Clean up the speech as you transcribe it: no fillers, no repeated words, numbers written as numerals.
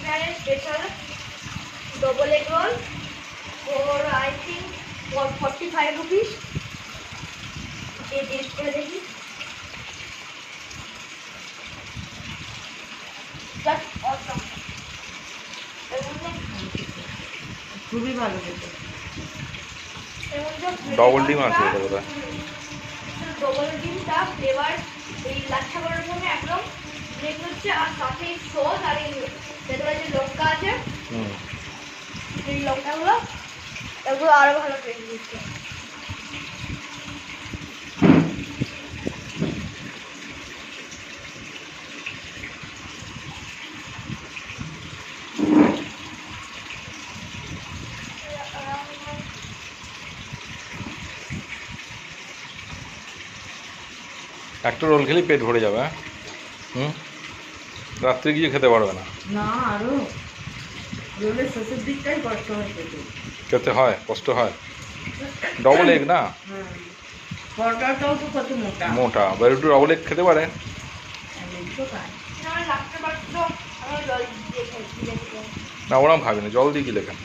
বিহারের special double egg roll for I think 45 rupees. Test করে দেখি। Just awesome. খুবই ভালো খেতে। ডবল ডিম আছে এটা বোধহয়। ডবল ডিমটা ফ্লেভার এই লাচ্ছা করার জন্য একদম ব্রেক হচ্ছে, আর সাথে সস আর এই ভেতরে যে লঙ্কা আছে এই লঙ্কাগুলো এগুলো আরো ভালো টেস্ট দিচ্ছে। একটা রোল খেলেই পেট ভরে যাবে। হ্যাঁ, রাত্রে গিয়ে খেতে পারবে না। না, আরো রোলের শেষের দিকটাই কষ্ট হয় খেতে। খেতে হয়, কষ্ট হয়। ডবল এগ না, পরোটাটাও তো কত মোটা। মোটা। বা একটু ডবল এগ খেতে পারে। আমার লাস্টের বার তো আমার জল দিয়ে খাই। না, ওরম খাবে না, জল দিয়ে গিলে খান।